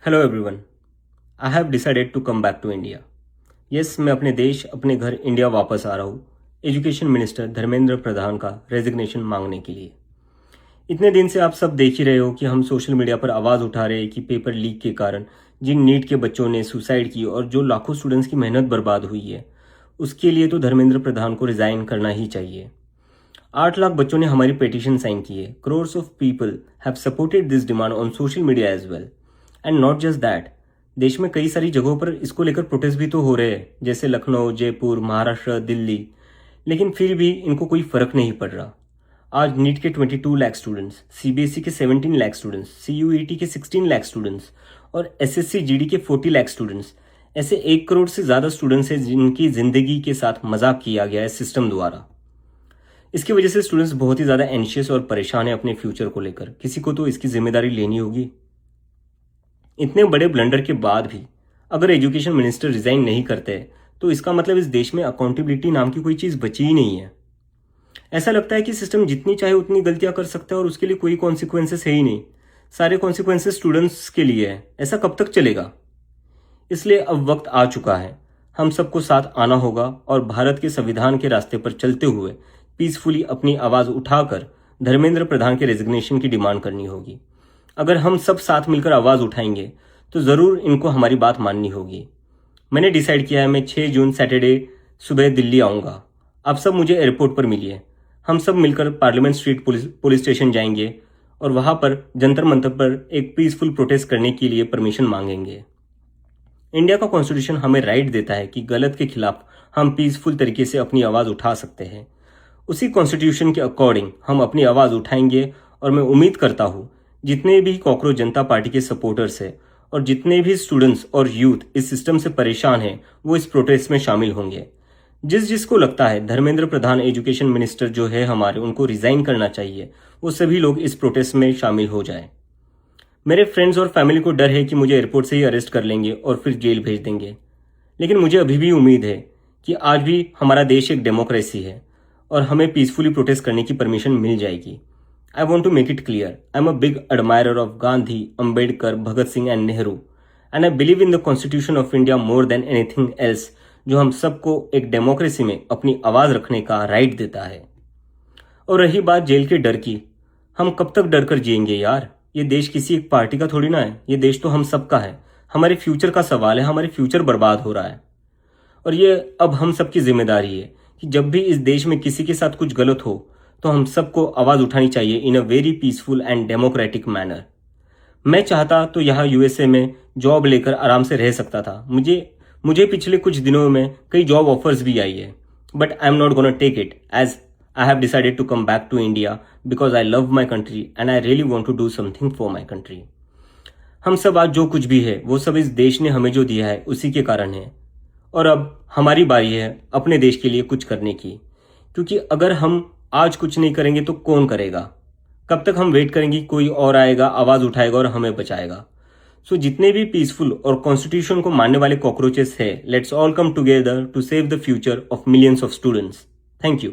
Hello everyone, I have decided to come back to India. Yes, मैं अपने देश, अपने घर इंडिया वापस आ रहा हूँ एजुकेशन मिनिस्टर धर्मेंद्र प्रधान का रेजिग्नेशन मांगने के लिए। इतने दिन से आप सब देख ही रहे हो कि हम सोशल मीडिया पर आवाज़ उठा रहे हैं कि पेपर लीक के कारण जिन नीट के बच्चों ने सुसाइड की और जो लाखों स्टूडेंट्स की मेहनत बर्बाद हुई है, उसके लिए तो धर्मेंद्र प्रधान को रिज़ाइन करना ही चाहिए। 8 लाख बच्चों ने हमारी पिटीशन साइन की है। Crores of people have supported this demand on social media as well. And not just that, देश में कई सारी जगहों पर इसको लेकर प्रोटेस्ट भी तो हो रहे हैं, जैसे लखनऊ, जयपुर, महाराष्ट्र, दिल्ली। लेकिन फिर भी इनको कोई फर्क नहीं पड़ रहा। आज नीट के 22 लाख स्टूडेंट्स, सीबीएसई के 17 लाख स्टूडेंट्स, सीयूईटी के 16 लाख स्टूडेंट्स और एसएससी जीडी के 40 लाख स्टूडेंट्स, ऐसे 1 करोड़ से ज़्यादा स्टूडेंट्स हैं जिनकी ज़िंदगी के साथ मजाक किया गया है सिस्टम द्वारा। इसकी वजह से स्टूडेंट्स बहुत ही ज़्यादा एंशियस और परेशान है अपने फ्यूचर को लेकर। किसी को तो इसकी जिम्मेदारी लेनी होगी। इतने बड़े ब्लंडर के बाद भी अगर एजुकेशन मिनिस्टर रिजाइन नहीं करते तो इसका मतलब इस देश में अकाउंटेबिलिटी नाम की कोई चीज़ बची ही नहीं है। ऐसा लगता है कि सिस्टम जितनी चाहे उतनी गलतियां कर सकता है और उसके लिए कोई कॉन्सिक्वेंसेस है ही नहीं। सारे कॉन्सिक्वेंसेस स्टूडेंट्स के लिए है। ऐसा कब तक चलेगा? इसलिए अब वक्त आ चुका है, हम सबको साथ आना होगा और भारत के संविधान के रास्ते पर चलते हुए पीसफुली अपनी आवाज़ उठाकर धर्मेंद्र प्रधान के रेजिग्नेशन की डिमांड करनी होगी। अगर हम सब साथ मिलकर आवाज़ उठाएंगे तो ज़रूर इनको हमारी बात माननी होगी। मैंने डिसाइड किया है, मैं 6 जून सैटरडे सुबह दिल्ली आऊँगा। आप सब मुझे एयरपोर्ट पर मिलिए। हम सब मिलकर पार्लियामेंट स्ट्रीट पुलिस स्टेशन जाएंगे और वहाँ पर जंतर मंतर पर एक पीसफुल प्रोटेस्ट करने के लिए परमिशन मांगेंगे। इंडिया का कॉन्स्टिट्यूशन हमें राइट देता है कि गलत के खिलाफ हम पीसफुल तरीके से अपनी आवाज़ उठा सकते हैं। उसी कॉन्स्टिट्यूशन के अकॉर्डिंग हम अपनी आवाज़ उठाएंगे और मैं उम्मीद करता हूँ जितने भी कॉकरोच जनता पार्टी के सपोर्टर्स हैं और जितने भी स्टूडेंट्स और यूथ इस सिस्टम से परेशान हैं वो इस प्रोटेस्ट में शामिल होंगे। जिसको लगता है धर्मेंद्र प्रधान एजुकेशन मिनिस्टर जो है हमारे, उनको रिज़ाइन करना चाहिए, वो सभी लोग इस प्रोटेस्ट में शामिल हो जाएं। मेरे फ्रेंड्स और फैमिली को डर है कि मुझे एयरपोर्ट से ही अरेस्ट कर लेंगे और फिर जेल भेज देंगे। लेकिन मुझे अभी भी उम्मीद है कि आज भी हमारा देश एक डेमोक्रेसी है और हमें पीसफुली प्रोटेस्ट करने की परमिशन मिल जाएगी। I want to make it clear, I'm a big admirer of Gandhi, Ambedkar, Bhagat Singh and Nehru, and I believe in the Constitution of India more than anything else, जो हम सबको एक democracy में अपनी आवाज़ रखने का राइट देता है। और रही बात जेल के डर की, हम कब तक डर कर जिएंगे यार? ये देश किसी एक पार्टी का थोड़ी ना है, ये देश तो हम सबका है। हमारे फ्यूचर का सवाल है, हमारे फ्यूचर बर्बाद हो रहा है और ये अब हम सबकी जिम्मेदारी है कि जब भी इस देश में किसी के साथ कुछ गलत हो तो हम सबको आवाज़ उठानी चाहिए in a very peaceful and democratic manner. मैं चाहता तो यहाँ यूएसए में जॉब लेकर आराम से रह सकता था। मुझे पिछले कुछ दिनों में कई जॉब ऑफर्स भी आई है, but I am not gonna take it as I have decided to come back to India because I love my country and I really want to do something for my country. हम सब आज जो कुछ भी है वो सब इस देश ने हमें जो दिया है उसी के कारण है और अब हमारी बारी है अपने देश के लिए कुछ करने की, क्योंकि अगर हम आज कुछ नहीं करेंगे तो कौन करेगा? कब तक हम वेट करेंगे कोई और आएगा, आवाज़ उठाएगा और हमें बचाएगा? सो जितने भी पीसफुल और कॉन्स्टिट्यूशन को मानने वाले कॉकरोचेस है, let's all come together to save the future of millions of students. Thank you.